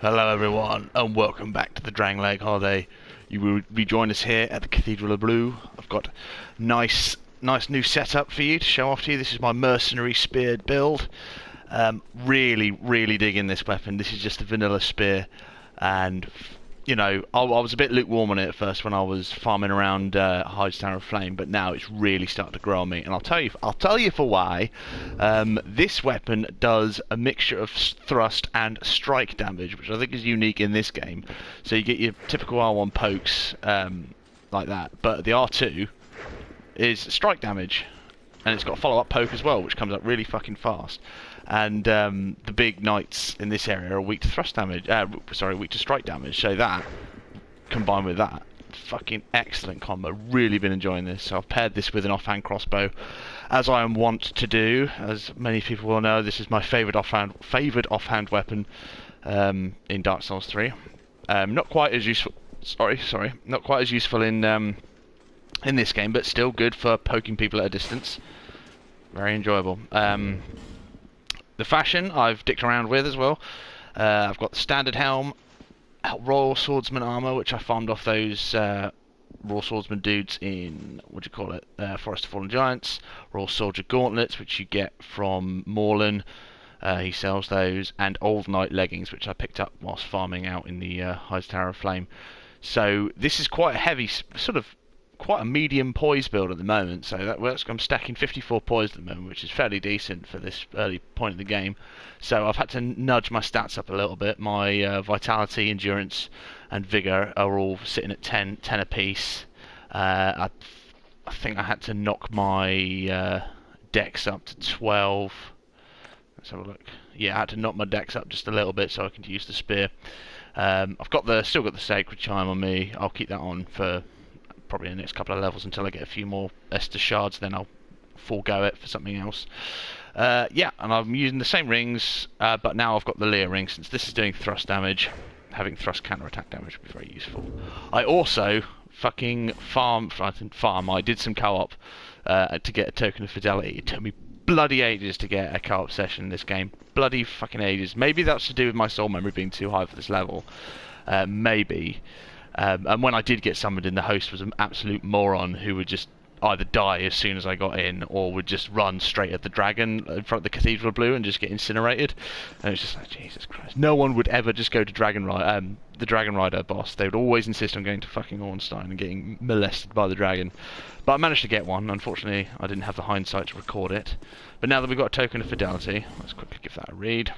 Hello everyone, and welcome back to the Drangleic holiday. You will rejoin us here at the Cathedral of Blue. I've got nice new setup for you to show off to you. This is my mercenary spear build. Really digging this weapon. This is just a vanilla spear, and you know, I was a bit lukewarm on it at first when I was farming around Hyde's Tower of Flame, but now it's really starting to grow on me, and I'll tell you for why. This weapon does a mixture of thrust and strike damage, which I think is unique in this game. So you get your typical R1 pokes like that, but the R2 is strike damage, and it's got a follow-up poke as well, which comes up really fucking fast. And the big knights in this area are weak to thrust damage. Weak to strike damage. So that, combined with that, fucking excellent combo. Really been enjoying this. So I've paired this with an offhand crossbow, as I am wont to do. As many people will know, this is my favoured offhand weapon in Dark Souls 3. Not quite as useful. Sorry, not quite as useful in this game, but still good for poking people at a distance. Very enjoyable. The fashion I've dicked around with as well. I've got the standard helm, Royal Swordsman armor, which I farmed off those Royal Swordsman dudes in, what do you call it, Forest of Fallen Giants. Royal Soldier gauntlets, which you get from Morlan. He sells those, and Old Knight leggings, which I picked up whilst farming out in the Hyde's Tower of Flame. So this is quite a heavy, quite a medium poise build at the moment, so that works. I'm stacking 54 poise at the moment, which is fairly decent for this early point of the game. So I've had to nudge my stats up a little bit. My vitality, endurance and vigour are all sitting at 10 apiece. I think I had to knock my dex up to 12. Let's have a look. Yeah, I had to knock my dex up just a little bit so I can use the spear. I've still got the sacred chime on me. I'll keep that on for probably the next couple of levels until I get a few more Esther shards, then I'll forego it for something else. Yeah, and I'm using the same rings, but now I've got the Lear ring. Since this is doing thrust damage, having thrust counter-attack damage would be very useful. I also fucking I did some co-op to get a token of fidelity. It took me bloody ages to get a co-op session in this game. Bloody fucking ages. Maybe that's to do with my soul memory being too high for this level. Maybe. And when I did get summoned in, the host was an absolute moron who would just either die as soon as I got in, or would just run straight at the dragon in front of the Cathedral of Blue and just get incinerated. And it was just like, Jesus Christ. No one would ever just go to the Dragon Rider boss. They would always insist on going to fucking Ornstein and getting molested by the dragon. But I managed to get one. Unfortunately, I didn't have the hindsight to record it. But now that we've got a token of fidelity, let's quickly give that a read.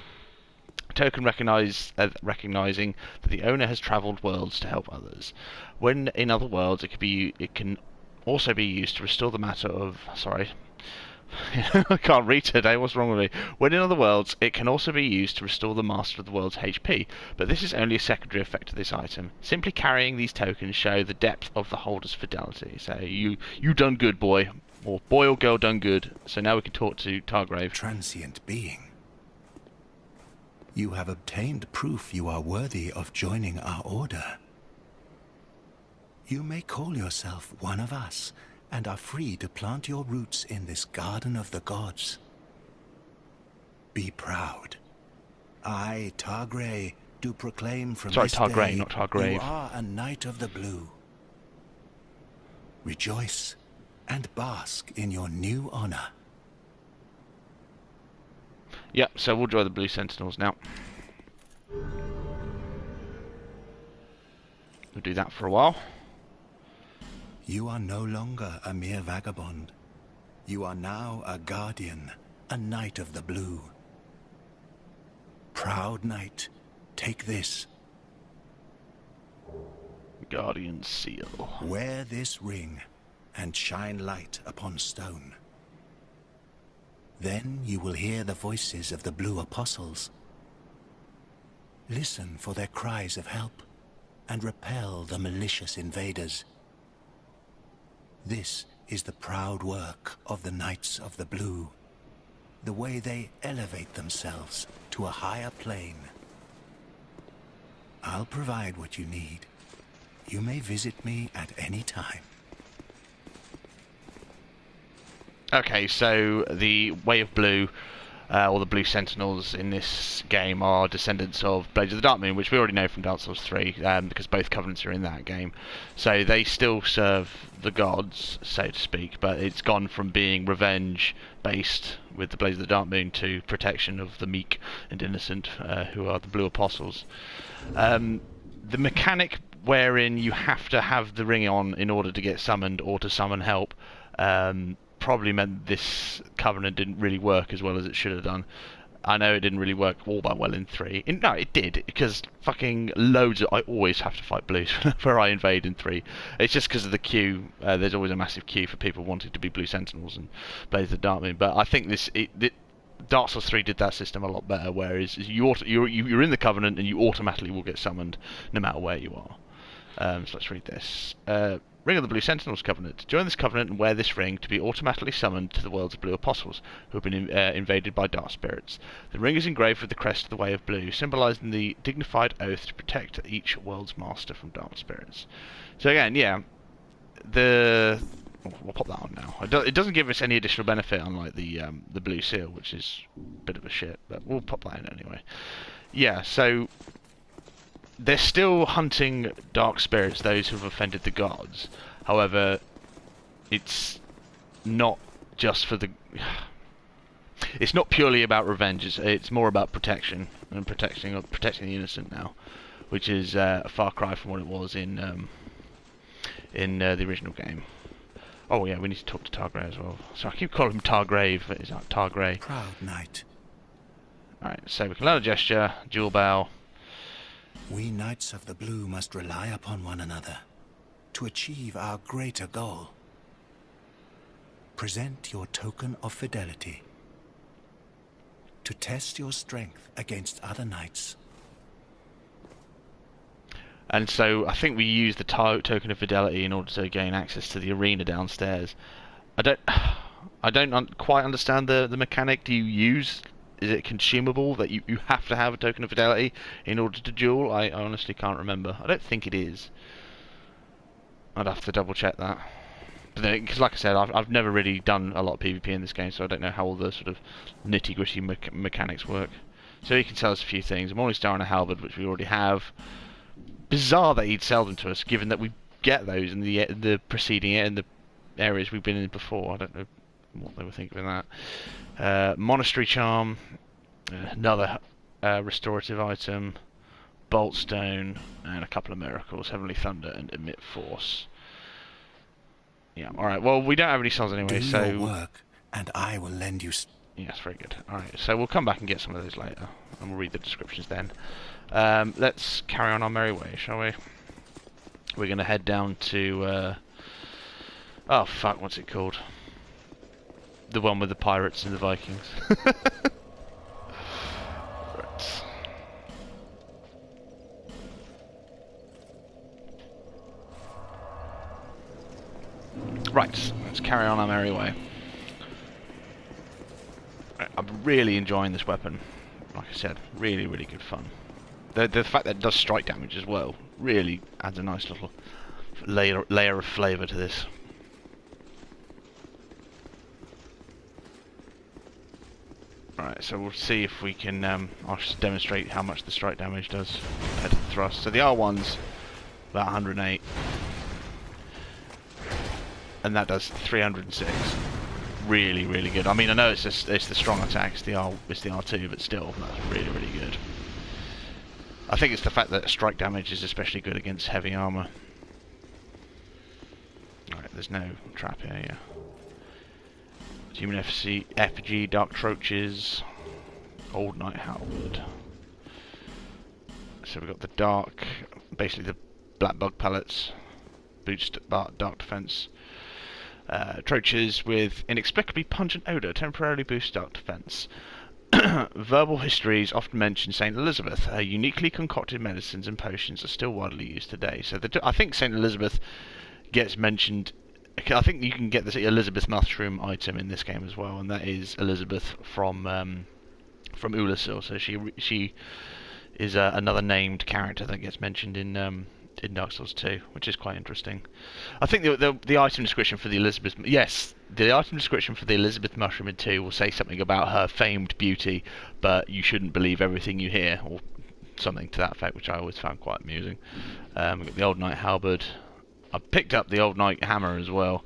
Token recognizing that the owner has travelled worlds to help others. When in other worlds, it can also be used to restore the matter of... Sorry. I can't read today, what's wrong with me? When in other worlds, it can also be used to restore the master of the world's HP, but this is only a secondary effect of this item. Simply carrying these tokens show the depth of the holder's fidelity. So you done good, boy. Or boy or girl done good. So now we can talk to Targrave. Transient being. You have obtained proof you are worthy of joining our order. You may call yourself one of us, and are free to plant your roots in this garden of the gods. Be proud. I, Targrave, do proclaim from this day, not Targrave. You are a Knight of the Blue. Rejoice and bask in your new honor. Yeah, so we'll join the Blue Sentinels now. We'll do that for a while. You are no longer a mere vagabond. You are now a guardian, a Knight of the Blue. Proud Knight, take this. Guardian Seal. Wear this ring and shine light upon stone. Then you will hear the voices of the Blue Apostles. Listen for their cries of help and repel the malicious invaders. This is the proud work of the Knights of the Blue, the way they elevate themselves to a higher plane. I'll provide what you need. You may visit me at any time. Okay, so the Way of Blue or the Blue Sentinels in this game are descendants of Blades of the Dark Moon, which we already know from Dark Souls 3, because both Covenants are in that game. So they still serve the gods, so to speak, but it's gone from being revenge-based with the Blades of the Dark Moon to protection of the meek and innocent, who are the Blue Apostles. The mechanic wherein you have to have the ring on in order to get summoned or to summon help probably meant this Covenant didn't really work as well as it should have done. I know it didn't really work all that well in 3. No, it did, because fucking loads of... I always have to fight blues whenever I invade in 3. It's just because of the queue. There's always a massive queue for people wanting to be Blue Sentinels and Blades of the Dark Moon. But I think Dark Souls 3 did that system a lot better, whereas you're in the Covenant and you automatically will get summoned no matter where you are. So let's read this. Ring of the Blue Sentinels Covenant. Join this covenant and wear this ring to be automatically summoned to the worlds of Blue Apostles, who have been invaded by dark spirits. The ring is engraved with the crest of the Way of Blue, symbolising the dignified oath to protect each world's master from dark spirits. So again, yeah, we'll pop that on now. It doesn't give us any additional benefit, unlike the Blue Seal, which is a bit of a shit, but we'll pop that in anyway. Yeah, so they're still hunting dark spirits, those who have offended the gods. However, it's not just for the... It's not purely about revenge. It's more about protection and protecting the innocent now, which is a far cry from what it was in the original game. Oh yeah, we need to talk to Targrave as well. So I keep calling him Targrave, but it's not Targrave. Proud knight. Alright, so we can learn a gesture, dual bow. We Knights of the Blue must rely upon one another to achieve our greater goal. Present your token of fidelity to test your strength against other knights. And so I think we use the token of fidelity in order to gain access to the arena downstairs. I don't quite understand the mechanic. Is it consumable that you have to have a token of fidelity in order to duel? I honestly can't remember. I don't think it is. I'd have to double check that. But then, because like I said, I've never really done a lot of PvP in this game, so I don't know how all the sort of nitty-gritty mechanics work. So he can tell us a few things. A Morning Star and a Halberd, which we already have. Bizarre that he'd sell them to us, given that we get those in the preceding in the areas we've been in before. I don't know what they were thinking of that. Monastery Charm, another restorative item, Bolt Stone, and a couple of miracles, Heavenly Thunder and Emit Force. Yeah, alright, well we don't have any souls anyway, Do so... your work, and I will lend you... Yes, very good. Alright, so we'll come back and get some of those later, and we'll read the descriptions then. Let's carry on our merry way, shall we? We're going to head down to... oh fuck, what's it called? The one with the pirates and the Vikings. Right, let's carry on our merry way. I'm really enjoying this weapon. Like I said, really, really good fun. The fact that it does strike damage as well really adds a nice little layer of flavour to this. Alright, so we'll see if we can, I'll just demonstrate how much the strike damage does compared to the thrust. So the R1's about 108. And that does 306. Really, really good. I mean, I know it's the strong attack, it's the R2, but still, that's really, really good. I think it's the fact that strike damage is especially good against heavy armour. Alright, there's no trap here, yeah. Human effigy, Dark Troches, Old Knight Halberd. So we've got the dark, basically the black bug pellets, boost dark defense. Troches with inexplicably pungent odour, temporarily boost dark defense. Verbal histories often mention St. Elizabeth. Her uniquely concocted medicines and potions are still widely used today. So I think St. Elizabeth gets mentioned. I think you can get the Elizabeth mushroom item in this game as well, and that is Elizabeth from Ulasil. So she is another named character that gets mentioned in in Dark Souls 2, which is quite interesting. I think the item description for the Elizabeth, the item description for the Elizabeth mushroom in 2 will say something about her famed beauty, but you shouldn't believe everything you hear, or something to that effect, which I always found quite amusing. We've got the Old Knight halberd. I picked up the Old Knight hammer as well.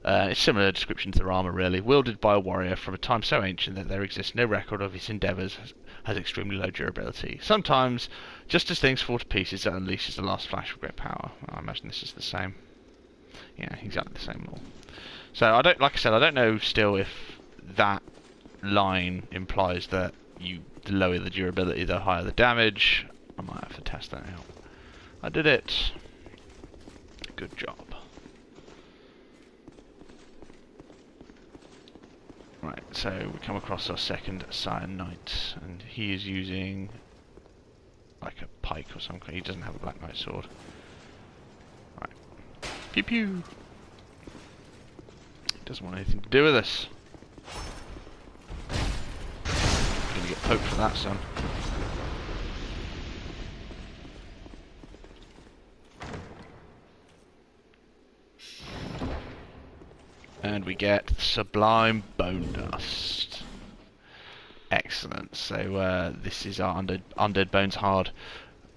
It's similar description to their armour, really. Wielded by a warrior from a time so ancient that there exists no record of his endeavours, has extremely low durability. Sometimes, just as things fall to pieces, it unleashes the last flash of great power. I imagine this is the same. Yeah, exactly the same rule. So I don't, like I said, I don't know still if that line implies that the lower the durability, the higher the damage. I might have to test that out. I did it. Good job. Right, so we come across our second Scion Knight, and he is using like a pike or something. He doesn't have a Black Knight sword. Right. Pew pew! He doesn't want anything to do with us. Gonna get poked for that, son. And we get Sublime Bone Dust. Excellent. So this is our Undead Bones Hard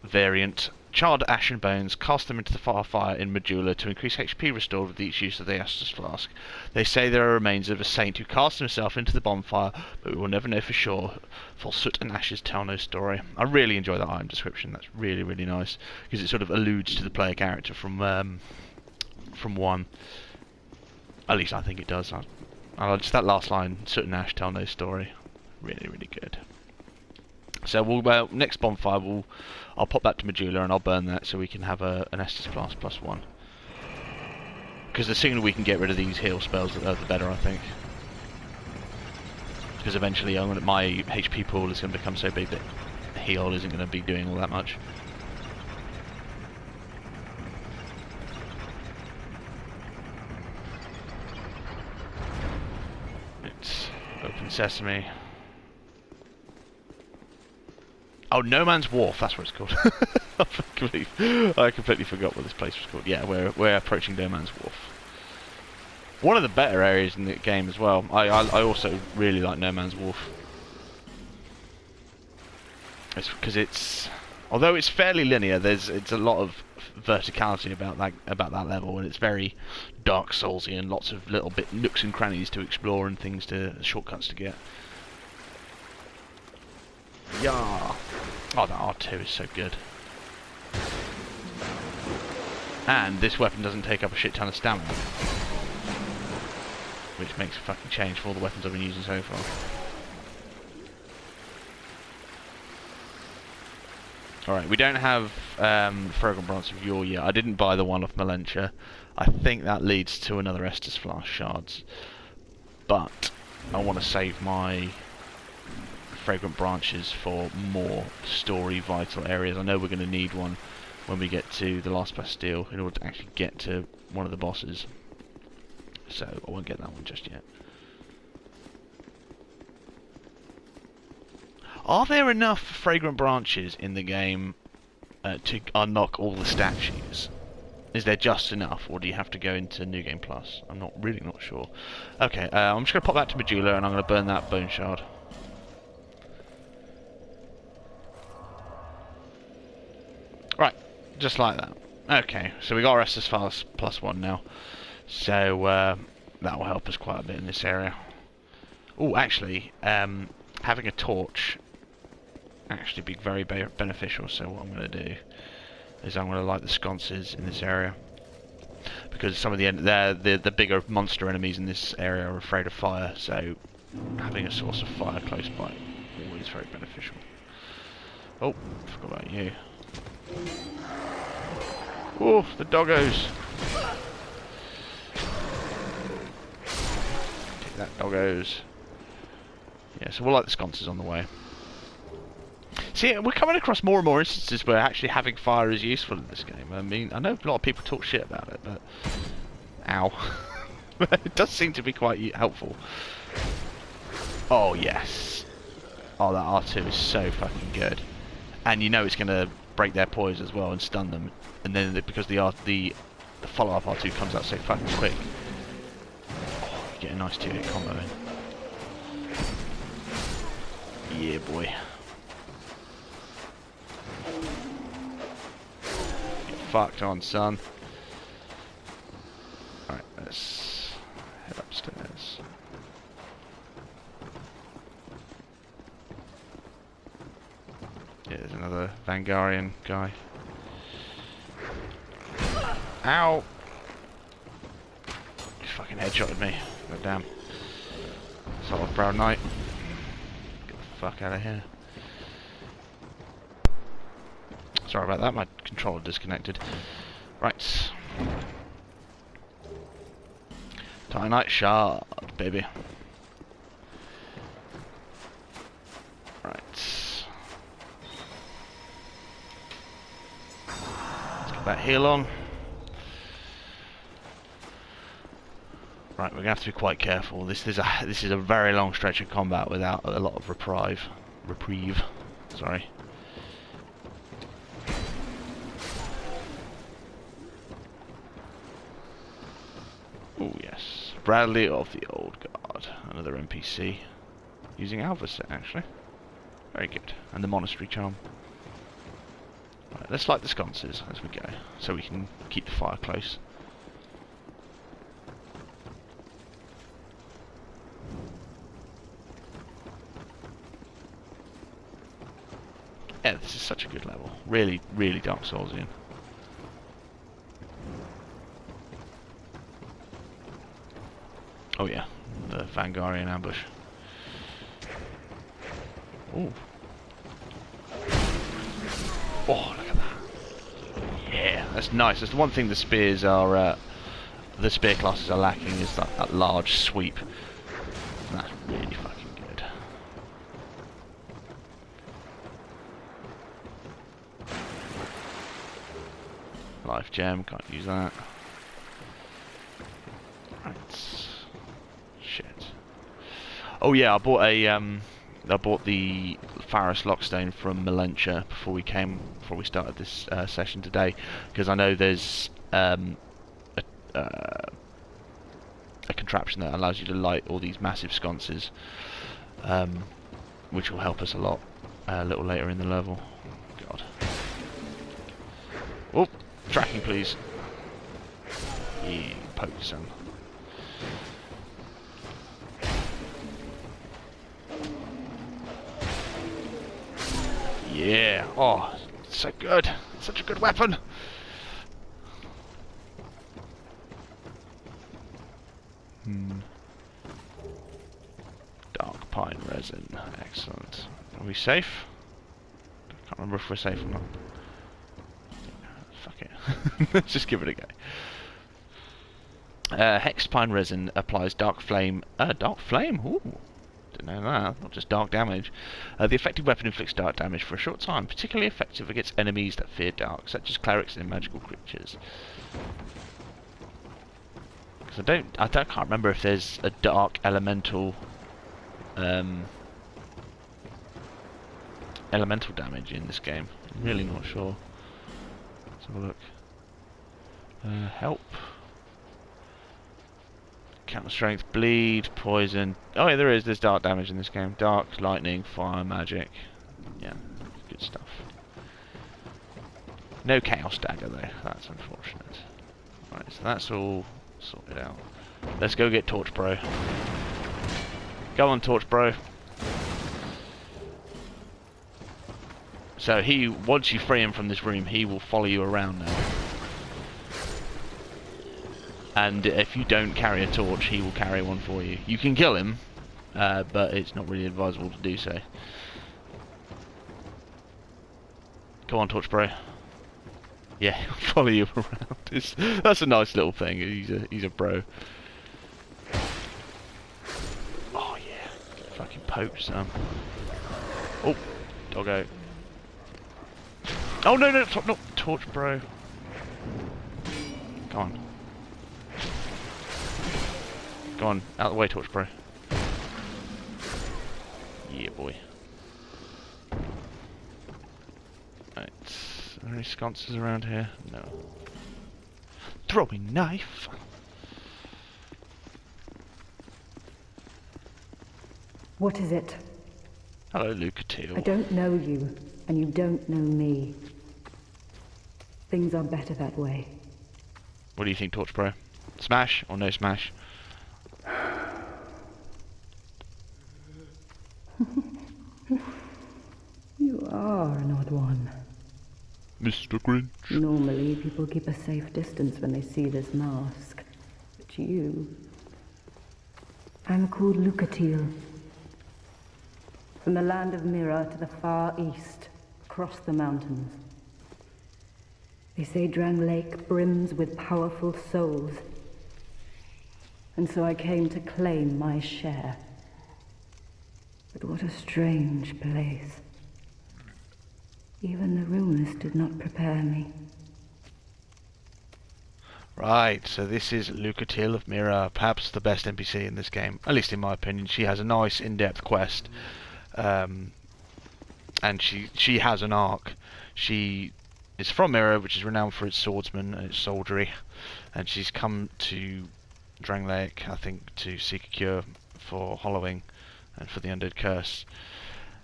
variant. Charred ashen bones, cast them into the fire in Medulla to increase HP restored with each use of the Estus Flask. They say there are remains of a saint who cast himself into the bonfire, but we will never know for sure, for soot and ashes tell no story. I really enjoy that item description. That's really, really nice, because it sort of alludes to the player character from 1. At least I think it does. Just that last line, soot and ash tell no story. Really, really good. So we'll next bonfire, I'll pop that to Medulla and I'll burn that so we can have an Estus Flask +1. Because the sooner we can get rid of these heal spells, the better, I think. Because eventually my HP pool is going to become so big that heal isn't going to be doing all that much. It's open sesame. Oh, No Man's Wharf, that's what it's called. I completely forgot what this place was called. Yeah, we're approaching No Man's Wharf. One of the better areas in the game as well. I also really like No Man's Wharf. It's because although it's fairly linear, it's a lot of verticality about that level, and it's very Dark Soulsy and lots of little nooks and crannies to explore and shortcuts to get. Yeah. Oh, that R2 is so good. And this weapon doesn't take up a shit ton of stamina, which makes a fucking change for all the weapons I've been using so far. Alright, we don't have Fragrant Branch of Yore yet. I didn't buy the one off Malentia. I think that leads to another Estus Flask shards. But I want to save my Fragrant Branches for more story vital areas. I know we're going to need one when we get to the last Bastille in order to actually get to one of the bosses. So I won't get that one just yet. Are there enough Fragrant Branches in the game to unlock all the statues? Is there just enough, or do you have to go into New Game Plus? I'm really not sure. Okay, I'm just going to pop that to Medulla and I'm going to burn that Bone Shard. Right, just like that. Okay, so we got our Estus Flask +1 now. So that will help us quite a bit in this area. Oh, actually, having a torch actually be very beneficial. So what I'm going to do is I'm going to light the sconces in this area, because some of the bigger monster enemies in this area are afraid of fire. So having a source of fire close by always very beneficial. Oh, forgot about you. Oh, the doggos! Take that, doggos. Yeah, so we'll light the sconces on the way. See, we're coming across more and more instances where actually having fire is useful in this game. I mean, I know a lot of people talk shit about it, but... Ow. It does seem to be quite helpful. Oh, yes. Oh, that R2 is so fucking good. And you know it's going to break their poise as well and stun them, and then because the follow-up R2 comes out so fucking quick, oh, you get a nice 2-hit combo in. Yeah, boy. Get fucked on, son. Alright, let's head upstairs. Yeah, there's another Vangarian guy. Ow! He fucking headshotted me. God damn. Solid Proud Knight. Get the fuck out of here. Sorry about that, my controller disconnected. Right. Titanite shard, baby. Right. Let's get that heal on. Right, we're gonna have to be quite careful. This is a very long stretch of combat without a lot of reprieve. Sorry. Oh yes, Bradley of the Old Guard, another NPC using Alpha set actually. Very good, and the Monastery Charm. Right, let's light the sconces as we go, so we can keep the fire close. Yeah, this is such a good level. Really, really Dark Soulsian. Oh yeah, the Vangarian ambush. Ooh. Oh, look at that. Yeah, that's nice. That's the one thing the spears are, the spear classes are lacking, is that large sweep. And that's really fucking good. Life gem, can't use that. Right. Shit. Oh yeah, I bought the Faris Lockstone from Malentia before we started this session today, because I know there's a contraption that allows you to light all these massive sconces, which will help us a lot a little later in the level. God. Oh, tracking please. Yeah, poke some. Yeah. Oh, so good. Such a good weapon. Dark pine resin. Excellent. Are we safe? I can't remember if we're safe or not. Fuck it. Let's just give it a go. Hexed pine resin applies dark flame. Dark flame? Ooh. Didn't know that. Not just dark damage. The effective weapon inflicts dark damage for a short time, particularly effective against enemies that fear dark, such as clerics and magical creatures. Because I can't remember if there's a dark elemental damage in this game. I'm really not sure. Let's have a look. Help. Counter strength, bleed, poison. Oh yeah, there's dark damage in this game. Dark, lightning, fire, magic. Yeah, good stuff. No chaos dagger though. That's unfortunate. Right, so that's all sorted out. Let's go get Torch Bro. Go on, Torch Bro. So once you free him from this room, he will follow you around now. And if you don't carry a torch, he will carry one for you. You can kill him, but it's not really advisable to do so. Come on, Torch Bro. Yeah, he'll follow you around. That's a nice little thing. He's a bro. Oh yeah, get fucking poked, son. Oh, doggo. Oh no, not Torch Bro. Come on. Go on, out of the way, Torch Bro. Yeah, boy. Right. Are there any sconces around here? No. Throwing knife! What is it? Hello, Lucatiel. I don't know you, and you don't know me. Things are better that way. What do you think, Torch Pro? Smash or no smash? You are an odd one. Mr. Grinch. Normally, people keep a safe distance when they see this mask. But you... I'm called Lucatiel. From the land of Mira to the far east, across the mountains. They say Drangleic brims with powerful souls. And so I came to claim my share. But what a strange place. Even the rumors did not prepare me. Right, so this is Lucatiel of Mira, perhaps the best NPC in this game, at least in my opinion. She has a nice in-depth quest, and she has an arc. She is from Mira, which is renowned for its swordsmen and its soldiery, and she's come to Drangleic, I think, to seek a cure for hollowing and for the undead curse.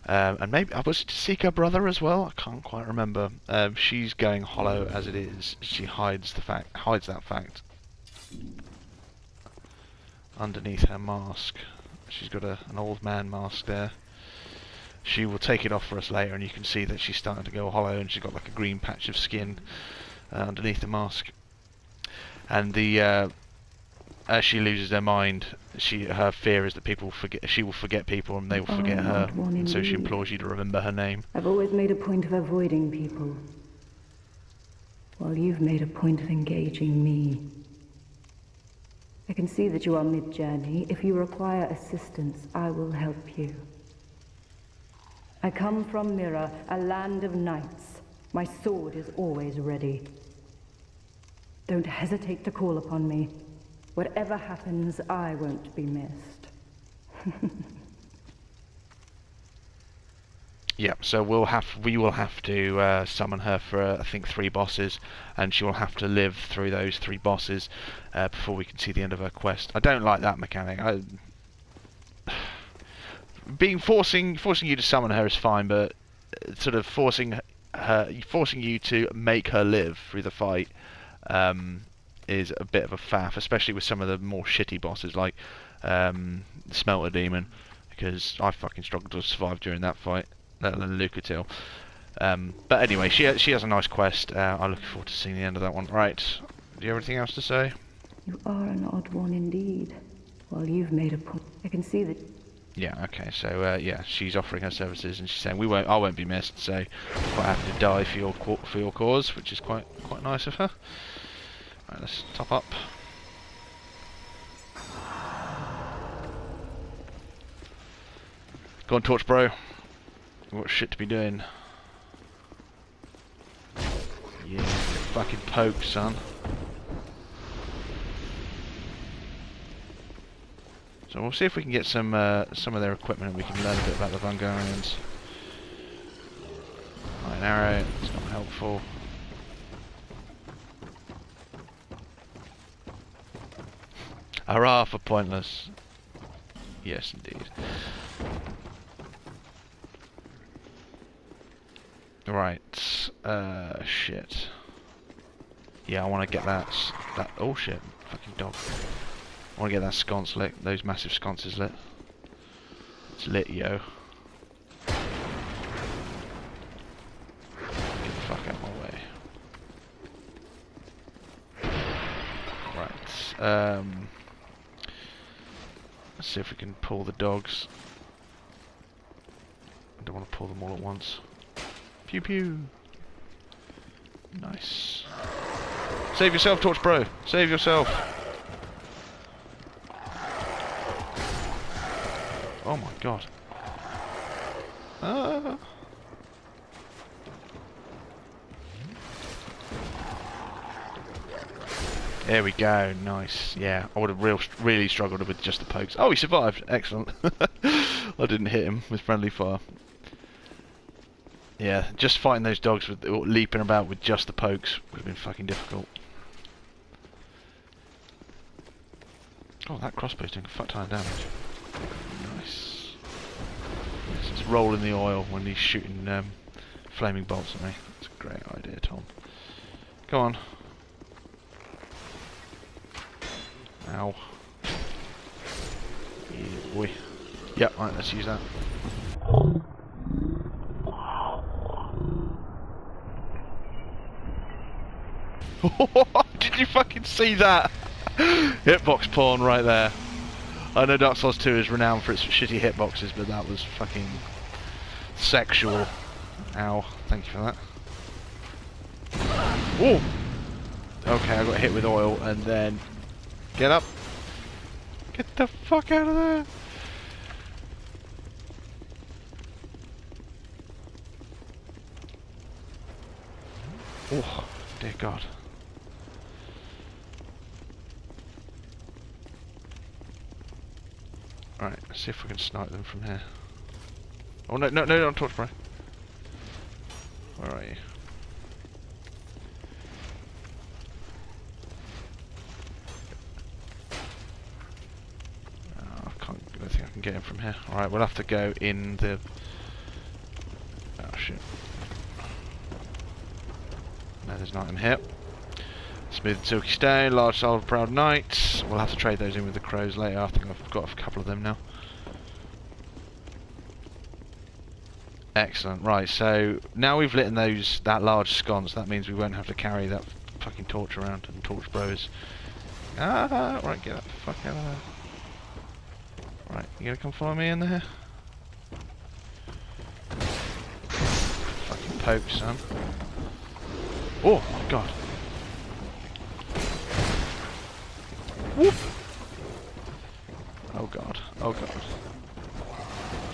And maybe I was to seek her brother as well. I can't quite remember. She's going hollow as it is. She hides that fact underneath her mask. She's got an old man mask there. She will take it off for us later, and you can see that she's starting to go hollow, and she's got like a green patch of skin underneath the mask. And as she loses her mind, her fear is that she will forget people and they will forget her, and so she implores you to remember her name. I've always made a point of avoiding people, while you've made a point of engaging me. I can see that you are mid-journey. If you require assistance, I will help you. I come from Mira, a land of knights. My sword is always ready. Don't hesitate to call upon me. Whatever happens, I won't be missed. Yep, so we will have to summon her for I think 3 bosses, and she will have to live through those 3 bosses before we can see the end of her quest. I don't like that mechanic. Forcing you to summon her is fine, but sort of forcing you to make her live through the fight is a bit of a faff, especially with some of the more shitty bosses like the Smelter Demon, because I fucking struggled to survive during that fight, let alone Lucatiel. But anyway, she has a nice quest. I'm looking forward to seeing the end of that one. Right, do you have anything else to say? You are an odd one indeed. Well, you've made a point. I can see that. Yeah, okay, so yeah, she's offering her services, and she's saying I won't be missed, so I'm quite happy to die for your cause, which is quite nice of her. Right, let's top up. Go on, Torch Bro. You've got shit to be doing. Yeah, fucking poke, son. So we'll see if we can get some of their equipment, and we can learn a bit about the Vungarians. Right, an arrow, it's not helpful. Hurrah for pointless. Yes, indeed. Right, shit. Yeah, I want to get that. Oh shit, fucking dog. I want to get that sconce lit. Those massive sconces lit. It's lit, yo. Get the fuck out of my way. Right. Let's see if we can pull the dogs. I don't want to pull them all at once. Pew pew. Nice. Save yourself, Torch Bro. Save yourself. Oh my god. There we go, nice. Yeah, I would have really struggled with just the pokes. Oh, he survived. Excellent. I didn't hit him with friendly fire. Yeah, just fighting those dogs with leaping about with just the pokes would have been fucking difficult. Oh, that crossbow's doing a fuck ton of damage. Nice. Yes, it's rolling the oil when he's shooting flaming bolts at me. That's a great idea, Tom. Go on. Ow. Yeah, boy. Yep, right, let's use that. Did you fucking see that? Hitbox porn right there. I know Dark Souls 2 is renowned for its shitty hitboxes, but that was fucking sexual. Ow, thank you for that. Oh! Okay, I got hit with oil and then... Get up! Get the fuck out of there! Oh, dear God. Alright, let's see if we can snipe them from here. Oh no, no, no, don't torch bro. Where are you? I don't think I can get him from here. Alright, we'll have to go in the... Oh shit. No, there's not in here. Smooth silky stone, large soul of proud knights. We'll have to trade those in with the crows later. I think I've got a couple of them now. Excellent. Right, so now we've lit in that large sconce. That means we won't have to carry that fucking torch around and torch bros. Ah, right, get that fuck out of there. Right, you gonna come follow me in there? Fucking poke, son. Oh my God. Whoop. Oh God, oh God.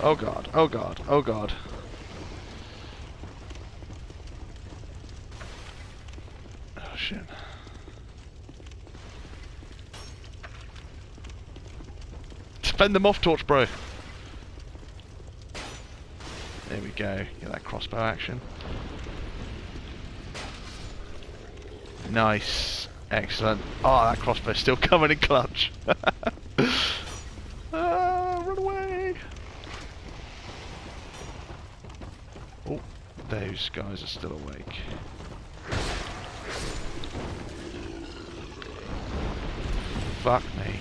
Oh God, oh God, oh God. Oh shit. Fend them off, torch bro. There we go, get that crossbow action. Nice. Excellent. Oh, that crossbow's still coming in clutch. Run away! Oh, those guys are still awake. Fuck me.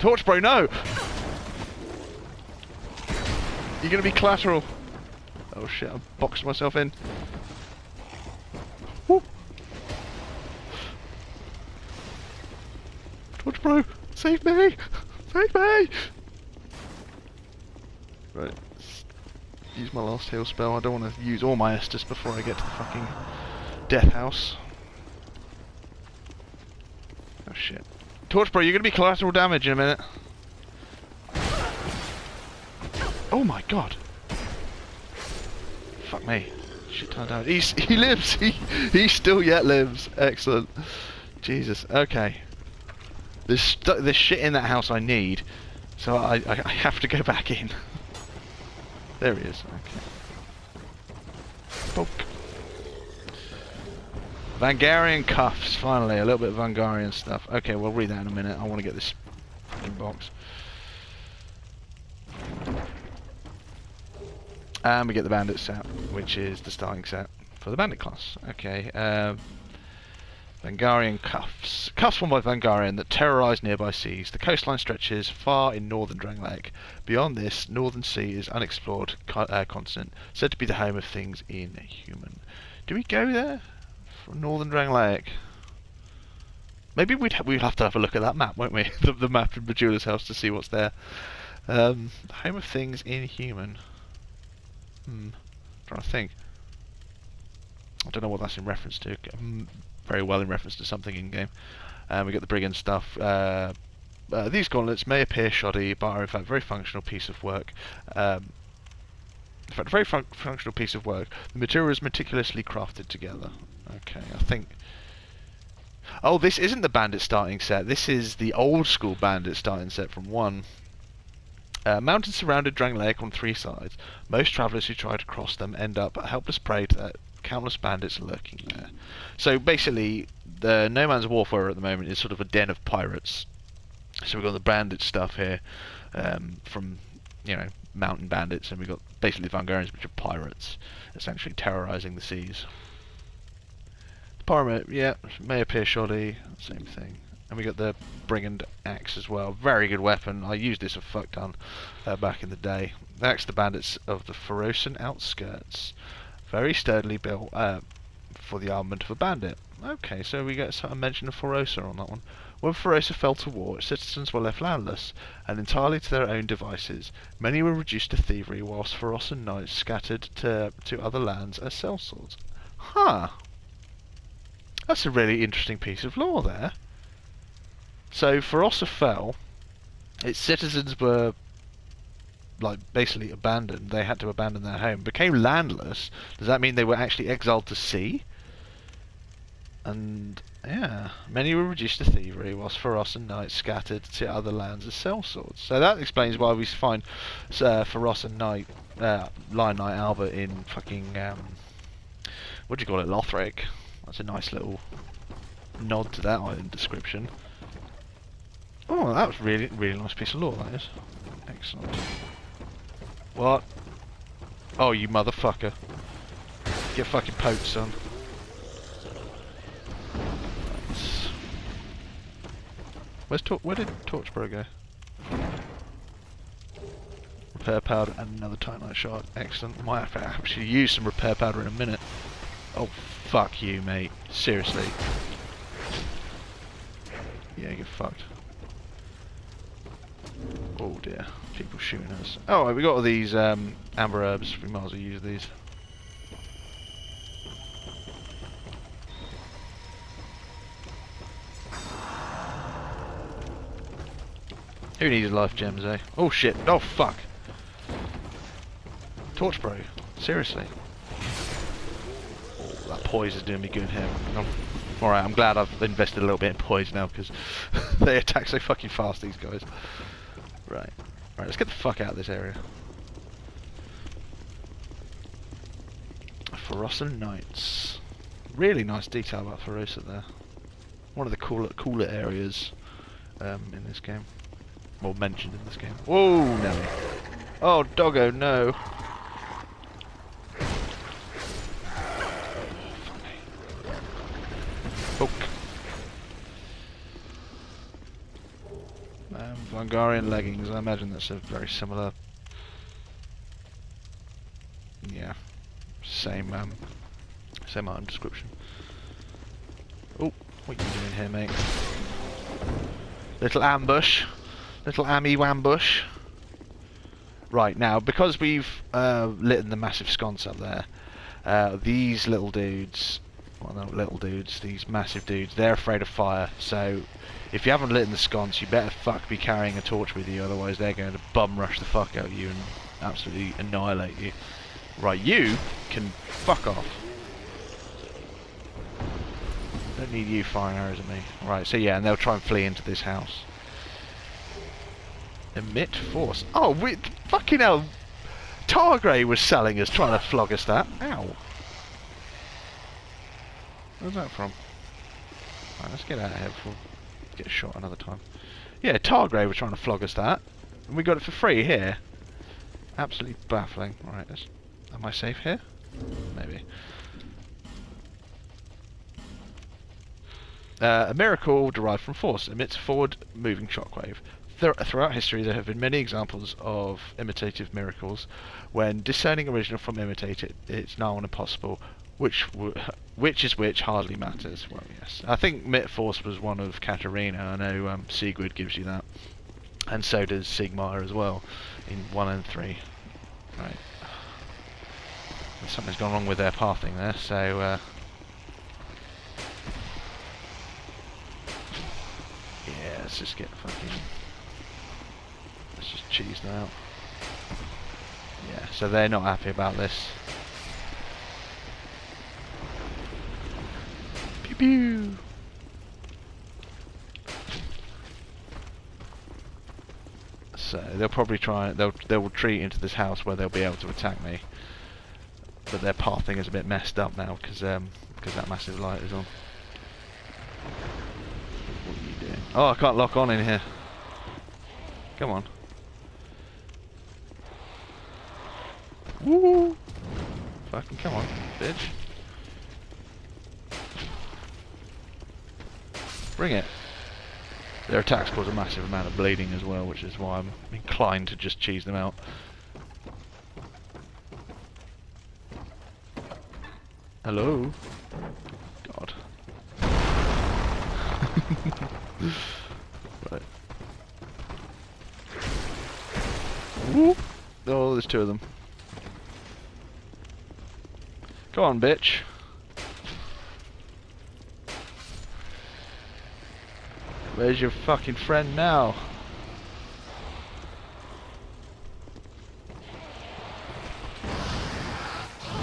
Torch bro, no! You're gonna be collateral. Oh shit, I boxed myself in. Woo. Torch bro, save me! Save me! Right, use my last heal spell. I don't want to use all my Estus before I get to the fucking death house. Oh shit. Torch bro, you're gonna be collateral damage in a minute. Oh my God. Fuck me. Shit ton of damage. He lives! He still yet lives. Excellent. Jesus. Okay. There's shit in that house I need, so I have to go back in. There he is. Okay. Poke. Vangarian cuffs, finally, a little bit of Vangarian stuff. Okay, we'll read that in a minute. I want to get this fucking box. And we get the bandit set, which is the starting set for the bandit class. Okay, Vangarian cuffs. Cuffs worn by Vangarian that terrorise nearby seas. The coastline stretches far in northern Drangleic. Beyond this, northern sea is unexplored continent, said to be the home of things inhuman. Do we go there? From northern Drangleic? Maybe we'd have to have a look at that map, won't we? the map in Bajula's house to see what's there. Home of things inhuman. Trying to think. I don't know what that's in reference to. Very well in reference to something in game. We got the brigand stuff. These gauntlets may appear shoddy, but are in fact a very functional piece of work. In fact, a very functional piece of work. The material is meticulously crafted together. Okay, I think... Oh, this isn't the bandit starting set. This is the old school bandit starting set from 1. Mountains surrounded Drangleic on 3 sides. Most travellers who try to cross them end up a helpless prey to that countless bandits lurking there. So basically, the No Man's Warfare at the moment is sort of a den of pirates. So we've got the bandit stuff here, from, you know, mountain bandits, and we've got basically the Vangarians, which are pirates, essentially terrorising the seas. The pirate, yeah, may appear shoddy, same thing. And we got the Brigand Axe as well. Very good weapon. I used this a fuck ton back in the day. The axe the bandits of the Ferosan outskirts. Very sturdily built for the armament of a bandit. Okay, so we get a mention of Ferosa on that one. When Ferosa fell to war, its citizens were left landless and entirely to their own devices. Many were reduced to thievery, whilst Ferosan knights scattered to other lands as sellswords. Huh. That's a really interesting piece of lore there. So Ferosa fell, its citizens were like basically abandoned. They had to abandon their home, became landless. Does that mean they were actually exiled to sea? And yeah, many were reduced to thievery, whilst Ferosan knights scattered to other lands as sellswords. So that explains why we find Ferosan knight, Lion Knight Albert in fucking what do you call it, Lothric. That's a nice little nod to that item description. Oh, that was really nice piece of lore, that is. Excellent. What? Oh, you motherfucker. Get fucking poked, son. Where did Torchbro go? Repair powder and another Titanite shard. Excellent. Might have to actually use some repair powder in a minute. Oh, fuck you, mate. Seriously. Yeah, get fucked. Oh dear, people shooting us. Oh, we got all these amber herbs. We might as well use these. Who needed life gems, eh? Oh shit! Oh fuck! Torch bro, seriously. Oh, that poise is doing me good here. Alright, I'm glad I've invested a little bit in poise now, because they attack so fucking fast, these guys. Right, let's get the fuck out of this area. Ferosan Knights. Really nice detail about Ferosa there. One of the cooler areas in this game. Well, mentioned in this game. Whoa, Nelly. Oh, doggo, no. Poke. Vangarian leggings, I imagine that's a very similar... Yeah. Same item description. Oh, what are you doing here, mate? Little ambush. Little ambush. Right, now, because we've lit the massive sconce up there, these little dudes... Well, not little dudes, these massive dudes, they're afraid of fire, so if you haven't lit in the sconce, you better be carrying a torch with you, otherwise they're going to bum rush the fuck out of you and absolutely annihilate you. Right, you can fuck off. Don't need you firing arrows at me. Right, so yeah, and they'll try and flee into this house. Emit force. Oh, fucking hell! Targrey was selling us, trying to flog us that. Ow. Where's that from? Right, let's get out of here before we get shot another time. Yeah, Targrey was trying to flog us that, and we got it for free here. Absolutely baffling. Right, am I safe here? Maybe. A miracle derived from force emits a forward-moving shockwave. Throughout history, there have been many examples of imitative miracles. When discerning original from imitated, it's now impossible. Which is which hardly matters. Well, yes. I think Mit Force was one of Katarina. I know Sigrid gives you that. And so does Sigmar as well, in 1 and 3. Right. Something's gone wrong with their pathing there, so... yeah, let's just get fucking... Let's just cheese them out. Yeah, so they're not happy about this. Pew! So they'll probably try. They'll retreat into this house where they'll be able to attack me. But their pathing is a bit messed up now because that massive light is on. What are you doing? Oh, I can't lock on in here. Come on. Woo! Fucking come on, bitch. Bring it. Their attacks cause a massive amount of bleeding as well, which is why I'm inclined to just cheese them out. Hello? God. Right. Woo. Oh, there's two of them. Come on, bitch. Where's your fucking friend now?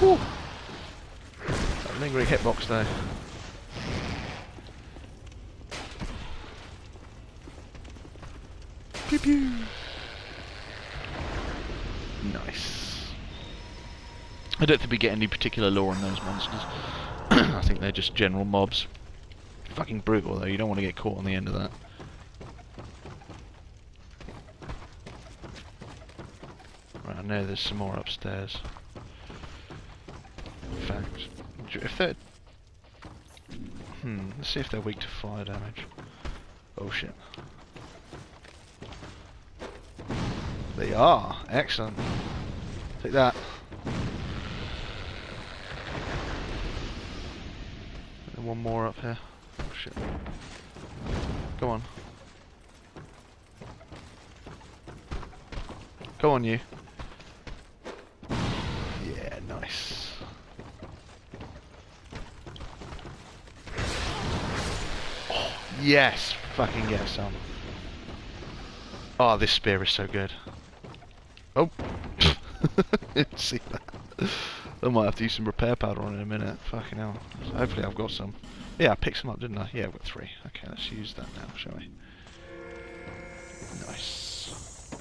Woo. That lingering hitbox though. Pew pew. Nice. I don't think we get any particular lore on those monsters. I think they're just general mobs. Fucking brutal though, you don't want to get caught on the end of that. Right, I know there's some more upstairs. In fact, if they're... let's see if they're weak to fire damage. Oh shit. They are! Excellent. Take that. And one more up here. Oh shit. Go on. Go on, you. Yeah, nice. Oh, yes! Fucking yes, son. Oh, this spear is so good. Oh! Didn't see that. I might have to use some repair powder on it in a minute. Fucking hell. So hopefully I've got some. Yeah, I picked some up, didn't I? Yeah, I've got 3. Okay, let's use that now, shall we? Nice.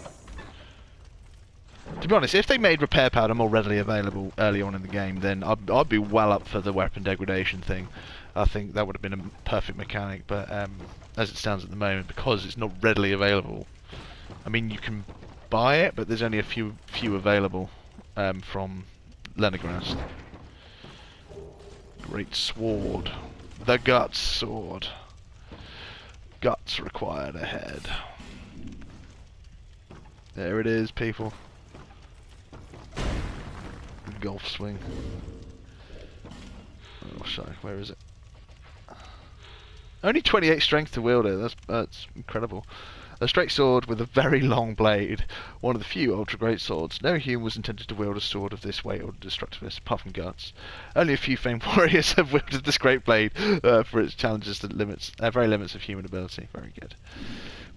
To be honest, if they made repair powder more readily available early on in the game, then I'd be well up for the weapon degradation thing. I think that would have been a perfect mechanic, but as it stands at the moment, because it's not readily available, I mean, you can buy it, but there's only a few available from Lenegrast. Great sword. The Guts sword. Guts required ahead. There it is, people. Golf swing. Oh, sorry, where is it? Only 28 strength to wield it. That's incredible. A straight sword with a very long blade. One of the few ultra great swords. No human was intended to wield a sword of this weight or destructiveness, apart from Guts. Only a few famed warriors have wielded this great blade for its challenges to very limits of human ability. Very good.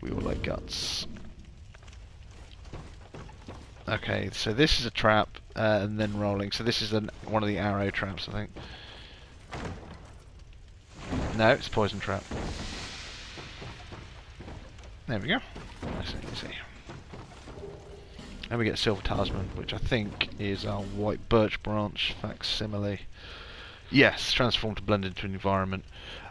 We all like Guts. Okay, so this is a trap, and then rolling. So this is one of the arrow traps, I think. No, it's a poison trap. There we go. Nice and easy. And we get Silver Talisman, which I think is our White Birch Branch facsimile. Yes, transform to blend into an environment.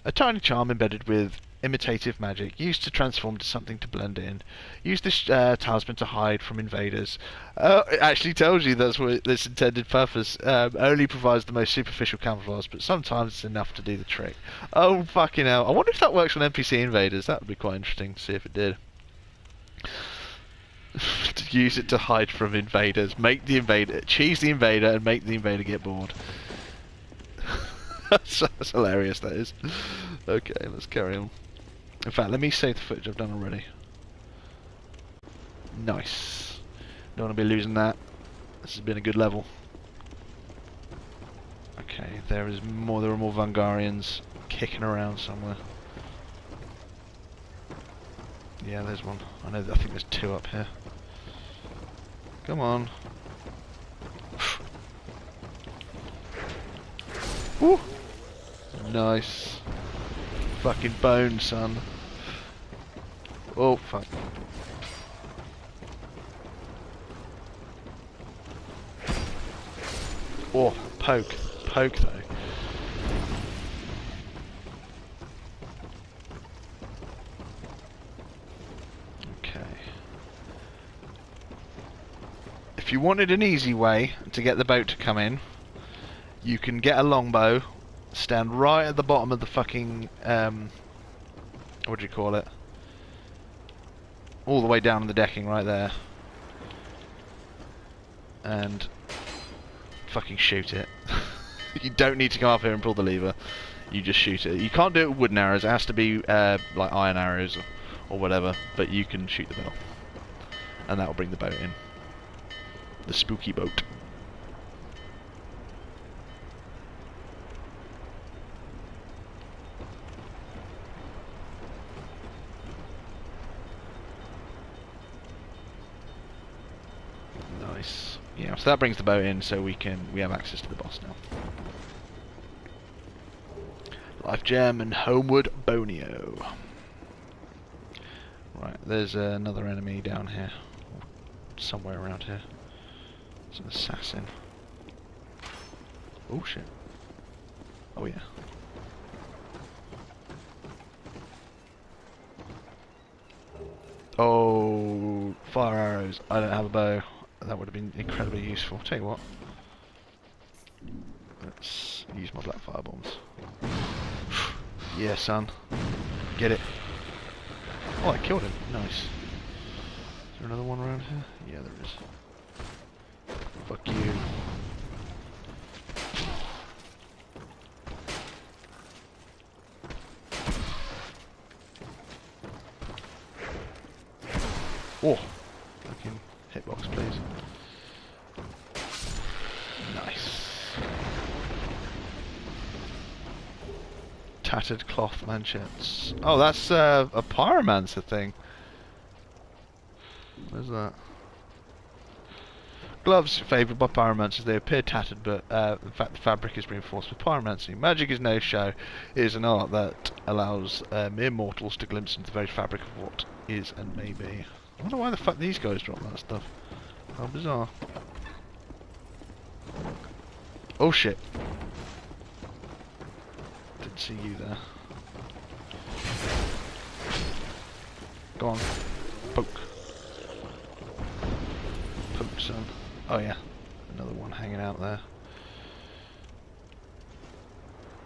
A tiny charm embedded with imitative magic, used to transform to something to blend in. Use this talisman to hide from invaders. It actually tells you that's what its intended purpose. Only provides the most superficial camouflage, but sometimes it's enough to do the trick. Oh fucking hell! I wonder if that works on NPC invaders. That would be quite interesting to see if it did. To use it to hide from invaders, make the invader cheese the invader, and make the invader get bored. That's hilarious. That is. Okay, let's carry on. In fact, let me save the footage I've done already. Nice. Don't want to be losing that. This has been a good level. Okay, there are more Vungarians kicking around somewhere. Yeah, there's one. I think there's 2 up here. Come on. Woo! Nice. Fucking bone, son. Oh, fuck. Oh, poke. Poke, though. Okay. If you wanted an easy way to get the boat to come in, you can get a longbow, stand right at the bottom of the fucking, what do you call it? All the way down the decking right there. And fucking shoot it. You don't need to come up here and pull the lever. You just shoot it. You can't do it with wooden arrows. It has to be like iron arrows or whatever. But you can shoot the bell. And that will bring the boat in. The spooky boat. Nice. Yeah, so that brings the boat in, so we have access to the boss now. Life gem and homeward bonio. Right, there's another enemy down here, somewhere around here. It's an assassin. Oh shit. Oh yeah. Oh, fire arrows. I don't have a bow. That would have been incredibly useful. Tell you what. Let's use my black fire bombs. Yeah, son. Get it. Oh, I killed him. Nice. Is there another one around here? Yeah, there is. Fuck you. Oh! Fucking hitbox, please. Nice. Tattered cloth manchettes. Oh, that's a pyromancer thing. Where's that? Gloves favoured by pyromancers. They appear tattered, but in fact the fabric is reinforced with pyromancy. Magic is no show. It is an art that allows mere mortals to glimpse into the very fabric of what is and may be. I wonder why the fuck these guys drop that stuff. How bizarre. Oh shit. Didn't see you there. Go on. Poke. Poke, son. Oh yeah. Another one hanging out there.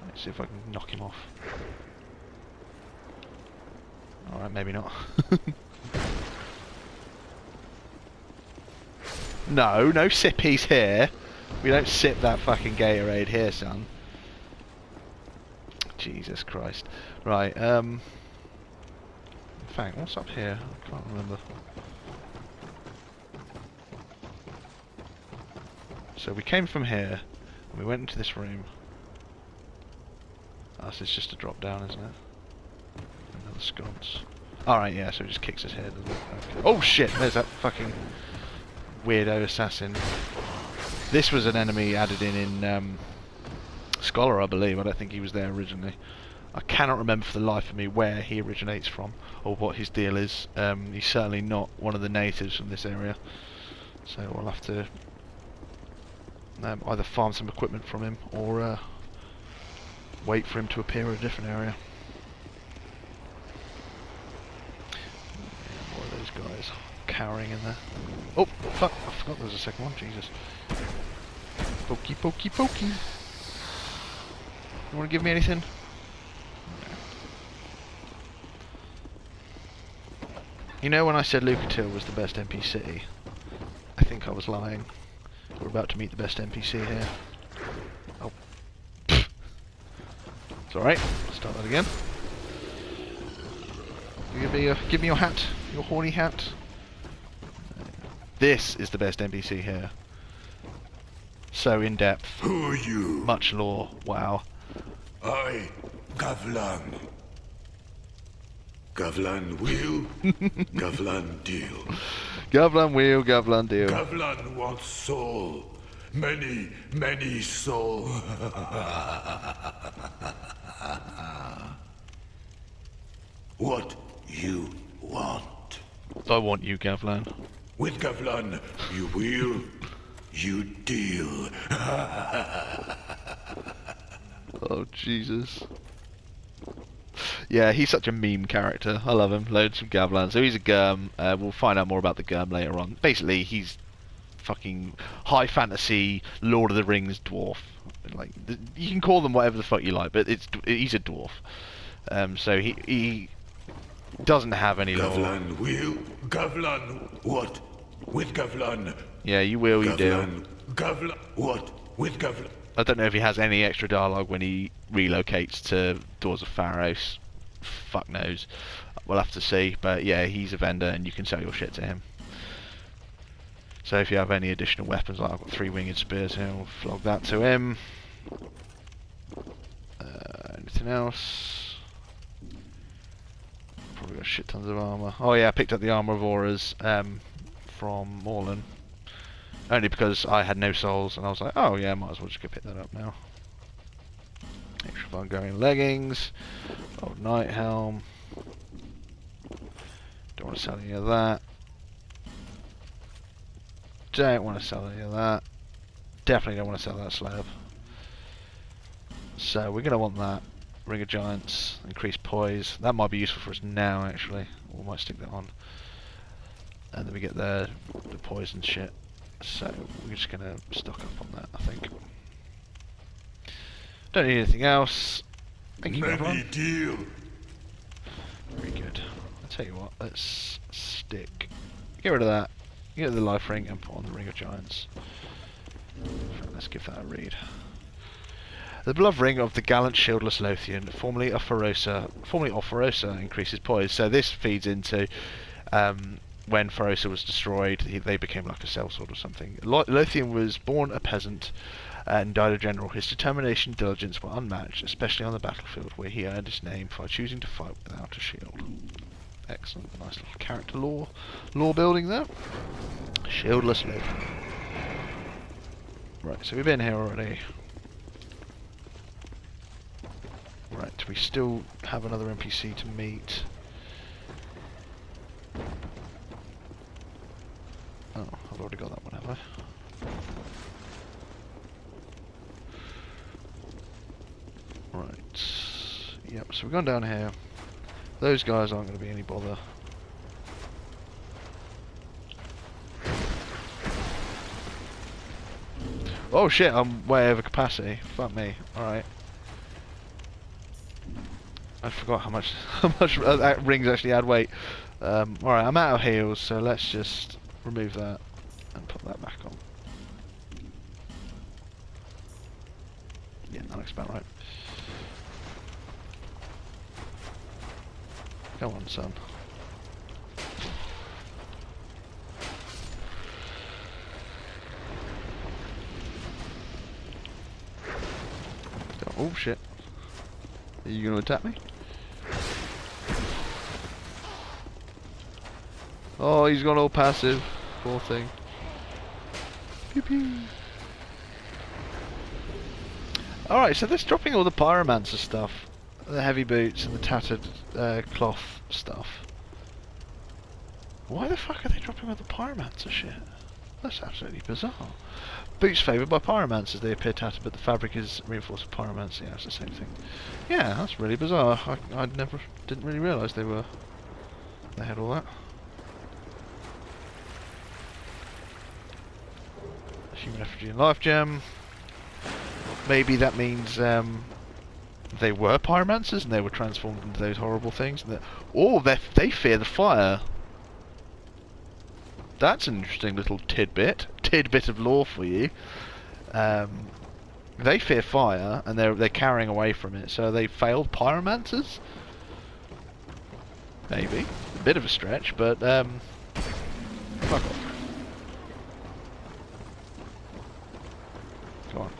Let's see if I can knock him off. Alright, maybe not. No sippies here. We don't sip that fucking Gatorade here, son. Jesus Christ. Right, in fact, what's up here? I can't remember. So we came from here, and we went into this room. Oh, so it's just a drop down, isn't it? Another sconce. Alright, yeah, so it just kicks his head. Okay. Oh shit, there's that fucking weirdo assassin. This was an enemy added in Scholar, I believe. I don't think he was there originally. I cannot remember for the life of me where he originates from or what his deal is. He's certainly not one of the natives from this area, so we'll have to either farm some equipment from him or wait for him to appear in a different area. Yeah, more of those guys cowering in there. Oh fuck, I forgot there was a second one. Jesus. Pokey pokey pokey. You want to give me anything? You know when I said Lucatil was the best NPC? I think I was lying. We're about to meet the best NPC here. Oh. It's alright. Start that again. Give me your hat. Your horny hat. This is the best NPC here. So in depth. Who are you? Much lore. Wow. I, Gavlan. Gavlan will, Gavlan deal. Gavlan wheel, Gavlan deal. Gavlan wants soul. Many, many soul. What you want? I want you, Gavlan. With Gavlan, you will, you deal. Oh, Jesus. Yeah, he's such a meme character. I love him. Loads from Gavlan. So he's a Germ. We'll find out more about the Germ later on. Basically, he's fucking high fantasy Lord of the Rings dwarf. Like, you can call them whatever the fuck you like, but he's a dwarf. So he doesn't have any lore. Gavlan will. Gavlan what? With Gavlan. Yeah, you will, you do. Gavlan. Gavlan what? With Gavlan. I don't know if he has any extra dialogue when he relocates to Doors of Pharos. Fuck knows. We'll have to see. But yeah, he's a vendor and you can sell your shit to him. So if you have any additional weapons, like I've got 3 winged spears here, we'll flog that to him. Anything else? Probably got shit tons of armour. Oh yeah, I picked up the armour of auras from Morlan. Only because I had no souls, and I was like, oh yeah, might as well just go pick that up now. Extra Vargarian leggings, old knight helm. Don't want to sell any of that. Don't want to sell any of that. Definitely don't want to sell that slab. So we're going to want that. Ring of Giants, increased poise. That might be useful for us now, actually. We might stick that on. And then we get the poison shit. So we're just going to stock up on that, I think. Don't need anything else. Thank you, everyone. Deal. Very good. I'll tell you what, let's stick. Get rid of that. Get rid of the life ring and put on the Ring of Giants. Let's give that a read. The beloved ring of the gallant shieldless Lothian, formerly of Ferosa, increases poise. So this feeds into when Ferosa was destroyed, they became like a sellsword or something. Lothian was born a peasant and died a general. His determination and diligence were unmatched, especially on the battlefield, where he earned his name by choosing to fight without a shield. Excellent, nice little character lore building there. Shieldless Lothian. Right, so we've been here already. Right, we still have another NPC to meet. Oh, I've already got that one, have I? Right. Yep, so we've gone down here. Those guys aren't going to be any bother. Oh shit, I'm way over capacity. Fuck me. Alright. I forgot how much that rings actually add weight. Alright, I'm out of heals, so let's just remove that and put that back on. Yeah, that looks about right. Come on, son. Oh shit. Are you going to attack me? Oh, he's gone all passive. Poor thing. Pew pew. Alright, so that's dropping all the pyromancer stuff. The heavy boots and the tattered cloth stuff. Why the fuck are they dropping all the pyromancer shit? That's absolutely bizarre. Boots favoured by pyromancers. They appear tattered, but the fabric is reinforced with pyromancy. Yeah, it's the same thing. Yeah, that's really bizarre. I didn't really realise they had all that. Human effigy and life gem. Maybe that means they were pyromancers and they were transformed into those horrible things. Or they fear the fire. That's an interesting little tidbit of lore for you. They fear fire and they're carrying away from it. So they failed pyromancers. Maybe a bit of a stretch, but fuck off. Come on.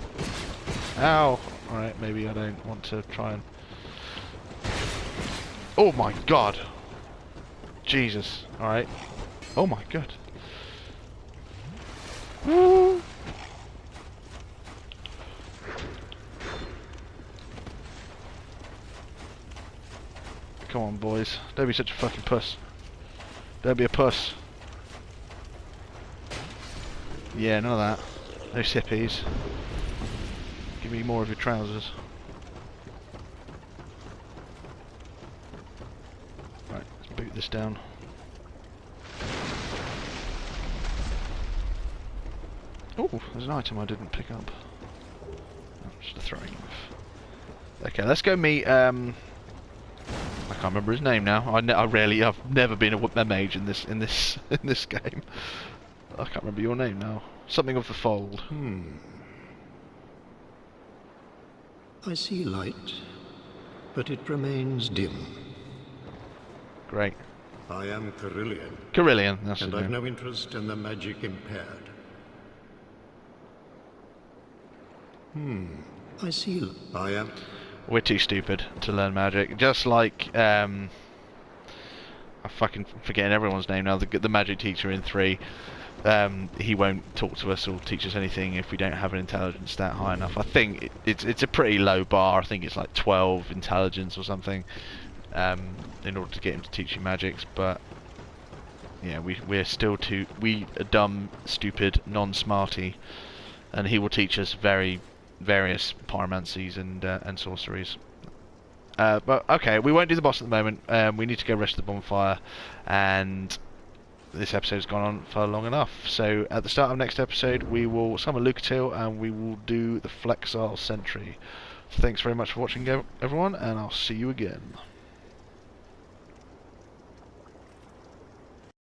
Ow! Alright, maybe I don't want to try and... Oh my god! Jesus. Alright. Oh my god. Woo! Come on, boys. Don't be such a fucking puss. Don't be a puss. Yeah, none of that. No sippies. Give me more of your trousers. Right, let's boot this down. Oh, there's an item I didn't pick up. Oh, just a throwing knife. Okay, let's go meet. I can't remember his name now. I've never been a mage in this game. I can't remember your name now. Something of the fold. I see light, but it remains dim. Great. I am Carillion, Carillion, that's his and I've name. no interest in the magic impaired. I see. I am. We're too stupid to learn magic. Just like I'm fucking forgetting everyone's name now. The magic teacher in 3. He won't talk to us or teach us anything if we don't have an intelligence stat high enough. I think it's a pretty low bar. I think it's like 12 intelligence or something in order to get him to teach you magics. But yeah, we're still we are dumb, stupid, non-smarty, and he will teach us various pyromancies and sorceries. But okay, we won't do the boss at the moment. We need to go rest the bonfire, and this episode's gone on for long enough. So at the start of next episode, we will summon Lucatil and we will do the Flexile Sentry. Thanks very much for watching, everyone, and I'll see you again.